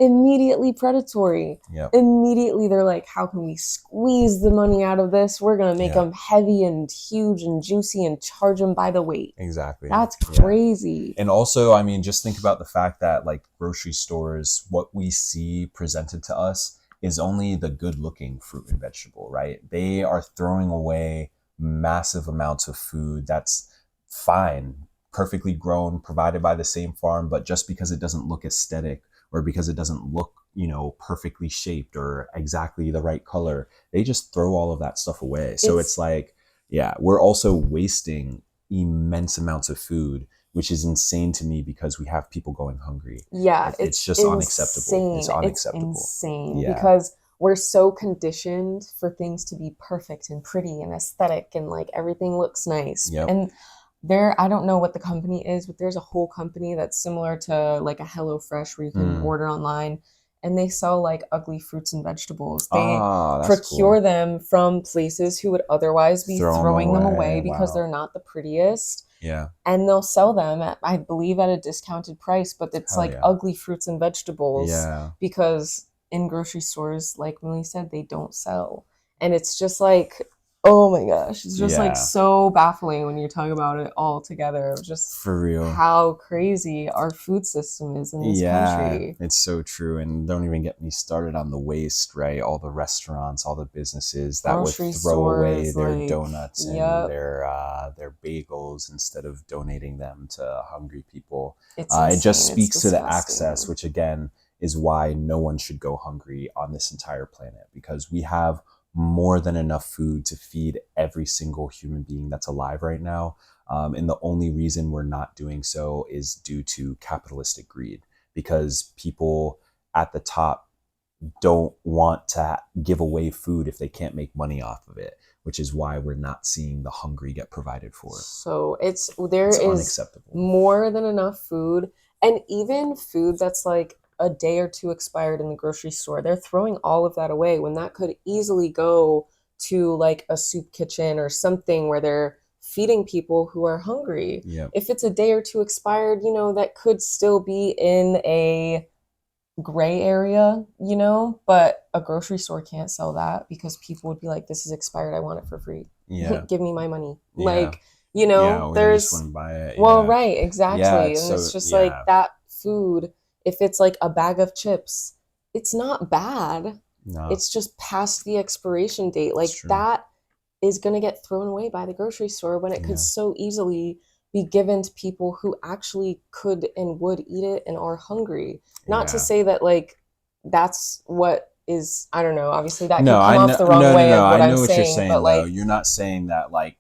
Speaker 1: immediately predatory.
Speaker 2: Yep.
Speaker 1: Immediately they're like, how can we squeeze the money out of this? We're going to make
Speaker 2: Yeah.
Speaker 1: them heavy and huge and juicy and charge them by the weight.
Speaker 2: Exactly.
Speaker 1: That's
Speaker 2: Yeah.
Speaker 1: crazy.
Speaker 2: And also, I mean, just think about the fact that like grocery stores, what we see presented to us is only the good looking fruit and vegetable, right? They are throwing away massive amounts of food that's fine, perfectly grown, provided by the same farm, but just because it doesn't look aesthetic or because it doesn't look, perfectly shaped or exactly the right color, they just throw all of that stuff away. So it's like, yeah, we're also wasting immense amounts of food, which is insane to me because we have people going hungry.
Speaker 1: Yeah,
Speaker 2: It's
Speaker 1: it's
Speaker 2: just unacceptable.
Speaker 1: insane.
Speaker 2: It's
Speaker 1: It's
Speaker 2: unacceptable.
Speaker 1: insane
Speaker 2: Yeah.
Speaker 1: because we're so conditioned for things to be perfect and pretty and aesthetic and like everything looks nice.
Speaker 2: Yep.
Speaker 1: And there, I don't know what the company is, but there's a whole company that's similar to like a HelloFresh where you can
Speaker 2: Mm.
Speaker 1: order online and they sell like ugly fruits and vegetables. They
Speaker 2: Ah, that's
Speaker 1: procure
Speaker 2: cool.
Speaker 1: them from places who would otherwise be
Speaker 2: Throw them
Speaker 1: throwing them
Speaker 2: away.
Speaker 1: away because
Speaker 2: Wow.
Speaker 1: they're not the prettiest.
Speaker 2: Yeah.
Speaker 1: And they'll sell them at, I believe, at a discounted price, but it's
Speaker 2: Hell
Speaker 1: like
Speaker 2: yeah.
Speaker 1: ugly fruits and vegetables
Speaker 2: Yeah.
Speaker 1: because in grocery stores, like Millie said, they don't sell. And it's just like, oh my gosh, it's just like
Speaker 2: Yeah.
Speaker 1: so baffling when you talk about it all together of just
Speaker 2: For real.
Speaker 1: how crazy our food system is in this
Speaker 2: Yeah,
Speaker 1: country.
Speaker 2: it's so true. And don't even get me started on the waste, right? All the restaurants, all the businesses that would
Speaker 1: Grocery
Speaker 2: throw away
Speaker 1: stores,
Speaker 2: their
Speaker 1: like,
Speaker 2: donuts and
Speaker 1: yep,
Speaker 2: their bagels instead of donating them to hungry people.
Speaker 1: it's
Speaker 2: It just
Speaker 1: insane. It's
Speaker 2: speaks to the access,
Speaker 1: disgusting.
Speaker 2: which again is why no one should go hungry on this entire planet, because we have more than enough food to feed every single human being that's alive right now. And the only reason we're not doing so is due to capitalistic greed, because people at the top don't want to give away food if they can't make money off of it, which is why we're not seeing the hungry get provided for.
Speaker 1: So there
Speaker 2: It's
Speaker 1: is
Speaker 2: unacceptable.
Speaker 1: more than enough food, and even food that's like a day or two expired in the grocery store. They're throwing all of that away when that could easily go to like a soup kitchen or something where they're feeding people who are hungry.
Speaker 2: Yeah.
Speaker 1: If it's a day or two expired, that could still be in a gray area, but a grocery store can't sell that because people would be like, this is expired. I want it for free.
Speaker 2: Yeah.
Speaker 1: Give me my money.
Speaker 2: Yeah.
Speaker 1: Like,
Speaker 2: Yeah. Or they just
Speaker 1: there's,
Speaker 2: wouldn't buy it.
Speaker 1: well,
Speaker 2: Yeah.
Speaker 1: right,
Speaker 2: Yeah.
Speaker 1: exactly.
Speaker 2: It's
Speaker 1: And
Speaker 2: so,
Speaker 1: it's just like
Speaker 2: yeah.
Speaker 1: that food, if it's like a bag of chips, it's not bad.
Speaker 2: No,
Speaker 1: It's just past the expiration date.
Speaker 2: it's
Speaker 1: Like
Speaker 2: true.
Speaker 1: that is going to get thrown away by the grocery store when it could
Speaker 2: Yeah.
Speaker 1: so easily be given to people who actually could and would eat it and are hungry. Not to
Speaker 2: Yeah.
Speaker 1: say that like that's what is, I don't know, obviously that
Speaker 2: No,
Speaker 1: could come
Speaker 2: I
Speaker 1: off
Speaker 2: know.
Speaker 1: the wrong
Speaker 2: No, no,
Speaker 1: way
Speaker 2: no.
Speaker 1: of
Speaker 2: I
Speaker 1: what I'm
Speaker 2: know what you're
Speaker 1: saying, but
Speaker 2: saying, though.
Speaker 1: like
Speaker 2: You're not saying that, like,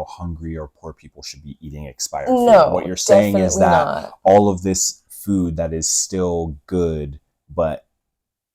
Speaker 2: hungry or poor people should be eating expired food. What
Speaker 1: no,
Speaker 2: you're saying is
Speaker 1: definitely
Speaker 2: that
Speaker 1: not.
Speaker 2: all of this food that is still good, but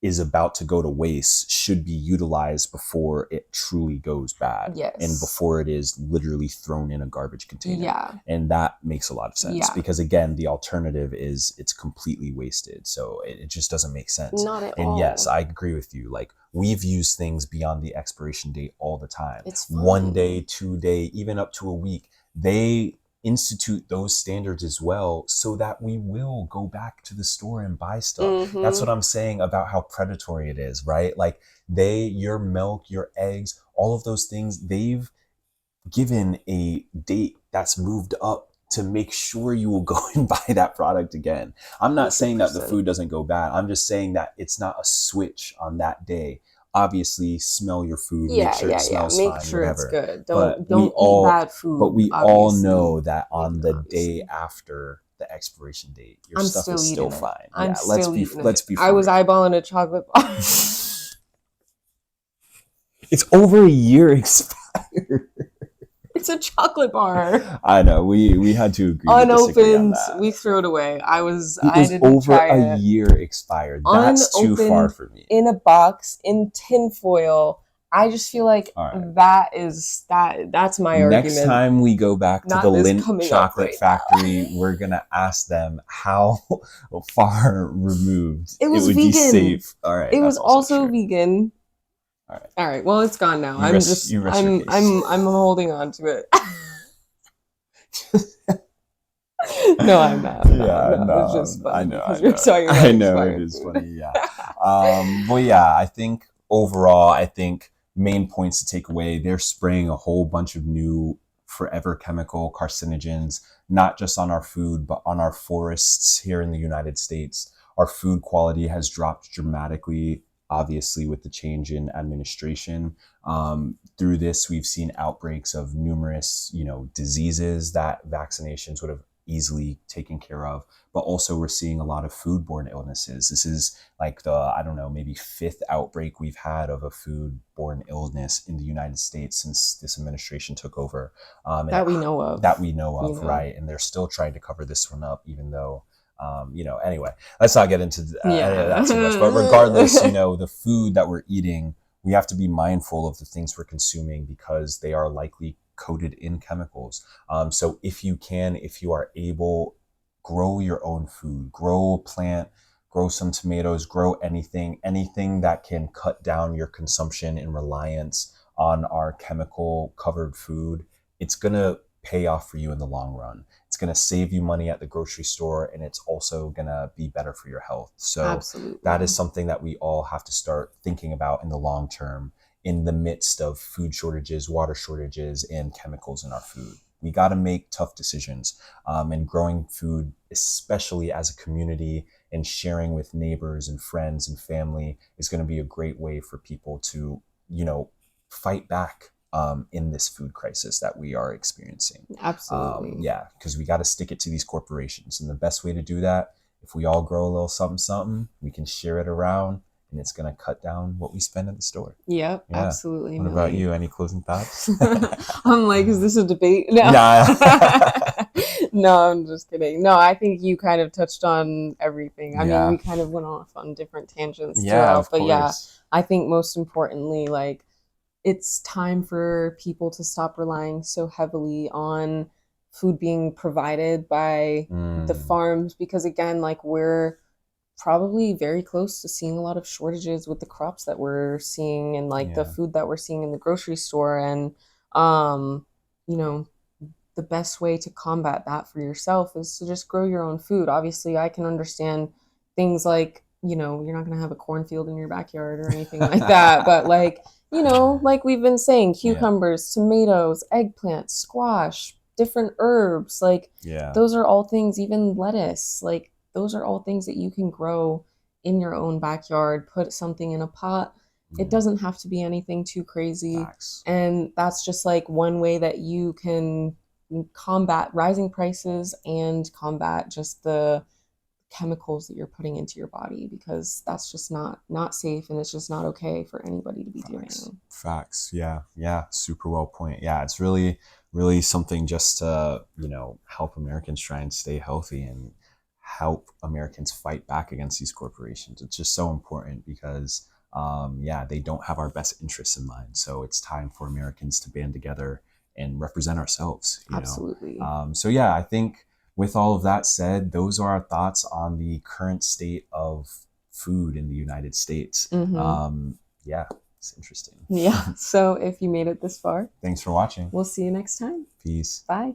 Speaker 2: is about to go to waste, should be utilized before it truly goes bad,
Speaker 1: Yes.
Speaker 2: and before it is literally thrown in a garbage container.
Speaker 1: Yeah.
Speaker 2: And that makes a lot of sense,
Speaker 1: Yeah.
Speaker 2: because again, the alternative is it's completely wasted. So it just doesn't make sense.
Speaker 1: Not at
Speaker 2: And
Speaker 1: all.
Speaker 2: yes, I agree with you. Like, we've used things beyond the expiration date all the time.
Speaker 1: It's fine.
Speaker 2: 1 day, 2 day, even up to a week. They institute those standards as well, so that we will go back to the store and buy stuff. That's what I'm saying about how predatory it is, right? Like, your milk, your eggs, all of those things, they've given a date that's moved up to make sure you will go and buy that product again. I'm not saying that the
Speaker 1: 100%.
Speaker 2: food doesn't go bad. I'm just saying that it's not a switch on that day. Obviously, smell your food, make sure it smells
Speaker 1: Make
Speaker 2: fine,
Speaker 1: sure it's
Speaker 2: whatever.
Speaker 1: good.
Speaker 2: But
Speaker 1: Don't eat bad food.
Speaker 2: but we all
Speaker 1: obviously.
Speaker 2: know that on
Speaker 1: Maybe
Speaker 2: the
Speaker 1: not,
Speaker 2: day
Speaker 1: obviously.
Speaker 2: after the expiration date, your
Speaker 1: I'm
Speaker 2: stuff
Speaker 1: still
Speaker 2: is still
Speaker 1: eating it.
Speaker 2: fine.
Speaker 1: I'm
Speaker 2: Yeah,
Speaker 1: still eating
Speaker 2: let's
Speaker 1: it.
Speaker 2: be for
Speaker 1: I was
Speaker 2: real.
Speaker 1: eyeballing a chocolate bar.
Speaker 2: It's over a year expired.
Speaker 1: It's a chocolate bar.
Speaker 2: I know. We had to agree to disagree on
Speaker 1: Unopened.
Speaker 2: that.
Speaker 1: We threw it away.
Speaker 2: It
Speaker 1: I
Speaker 2: was
Speaker 1: didn't
Speaker 2: over
Speaker 1: try
Speaker 2: a
Speaker 1: it.
Speaker 2: year expired. That's too far
Speaker 1: Unopened
Speaker 2: for me.
Speaker 1: in a box in tinfoil. I just feel like
Speaker 2: All right.
Speaker 1: that's my argument.
Speaker 2: Next time we go back to
Speaker 1: Not
Speaker 2: the
Speaker 1: this
Speaker 2: Lindt
Speaker 1: coming up
Speaker 2: chocolate
Speaker 1: right
Speaker 2: factory,
Speaker 1: now.
Speaker 2: we're gonna ask them how far removed
Speaker 1: It was
Speaker 2: would be
Speaker 1: vegan.
Speaker 2: safe. All right.
Speaker 1: It was
Speaker 2: that's
Speaker 1: also
Speaker 2: true.
Speaker 1: vegan.
Speaker 2: All right.
Speaker 1: All right. Well, it's gone now.
Speaker 2: You rest your case.
Speaker 1: I'm holding on to it. No, I'm not. No, it's just funny because you're talking about
Speaker 2: I know it
Speaker 1: expired
Speaker 2: is
Speaker 1: food.
Speaker 2: funny. Yeah. But yeah, I think overall, main points to take away: they're spraying a whole bunch of new forever chemical carcinogens, not just on our food, but on our forests here in the United States. Our food quality has dropped dramatically, obviously, with the change in administration. Through this, we've seen outbreaks of numerous, diseases that vaccinations would have easily taken care of, but also we're seeing a lot of foodborne illnesses. This is like I don't know, maybe 5th outbreak we've had of a foodborne illness in the United States since this administration took over.
Speaker 1: That we know of.
Speaker 2: That we know of, right? And they're still trying to cover this one up, even though Anyway, let's not get into any of that too much. But regardless,
Speaker 1: Yeah.
Speaker 2: the food that we're eating, we have to be mindful of the things we're consuming because they are likely coated in chemicals. So if you are able, grow your own food, grow a plant, grow some tomatoes, grow anything that can cut down your consumption and reliance on our chemical covered food. It's going to pay off for you in the long run. It's going to save you money at the grocery store, and it's also going to be better for your health. So that is
Speaker 1: Absolutely.
Speaker 2: something that we all have to start thinking about in the long term, in the midst of food shortages, water shortages, and chemicals in our food. We got to make tough decisions. And growing food, especially as a community, and sharing with neighbors and friends and family, is going to be a great way for people to, fight back in this food crisis that we are experiencing.
Speaker 1: Absolutely.
Speaker 2: Yeah, because we got to stick it to these corporations. And the best way to do that, if we all grow a little something, something, we can share it around, and it's going to cut down what we spend at the store.
Speaker 1: Yep,
Speaker 2: Yeah.
Speaker 1: absolutely,
Speaker 2: What about
Speaker 1: Millie.
Speaker 2: you? Any closing thoughts?
Speaker 1: I'm like, is this a debate? No.
Speaker 2: Nah.
Speaker 1: No, I'm just kidding. No, I think you kind of touched on everything. I mean,
Speaker 2: Yeah.
Speaker 1: we kind of went off on different tangents
Speaker 2: Yeah,
Speaker 1: throughout,
Speaker 2: of
Speaker 1: but yeah,
Speaker 2: course.
Speaker 1: I think most importantly, like, it's time for people to stop relying so heavily on food being provided by the
Speaker 2: Mm,
Speaker 1: farms because again, like we're probably very close to seeing a lot of shortages with the crops that we're seeing and like the
Speaker 2: yeah.
Speaker 1: food that we're seeing in the grocery store and um you know the best way to combat that for yourself is to just grow your own food. Obviously, I can understand things like, you're not going to have a cornfield in your backyard or anything like that, but like, like we've been saying,
Speaker 2: Yeah.
Speaker 1: cucumbers, tomatoes, eggplants, squash, different herbs, like
Speaker 2: Yeah.
Speaker 1: those are all things, even lettuce, like those are all things that you can grow in your own backyard, put something in a pot. It
Speaker 2: Yeah.
Speaker 1: doesn't have to be anything too crazy.
Speaker 2: Facts.
Speaker 1: And that's just like one way that you can combat rising prices and combat just the chemicals that you're putting into your body because that's just not safe and it's just not okay for anybody to be
Speaker 2: Facts.
Speaker 1: doing.
Speaker 2: Facts. Yeah. Yeah. Super well point. Yeah. It's really, really something just to, help Americans try and stay healthy and help Americans fight back against these corporations. It's just so important because, yeah, they don't have our best interests in mind. So it's time for Americans to band together and represent ourselves.
Speaker 1: Absolutely.
Speaker 2: So, yeah, I think with all of that said, those are our thoughts on the current state of food in the United States.
Speaker 1: Mm-hmm.
Speaker 2: Yeah, it's interesting.
Speaker 1: Yeah. So if you made it this far,
Speaker 2: Thanks for watching.
Speaker 1: we'll see you next time.
Speaker 2: Peace.
Speaker 1: Bye.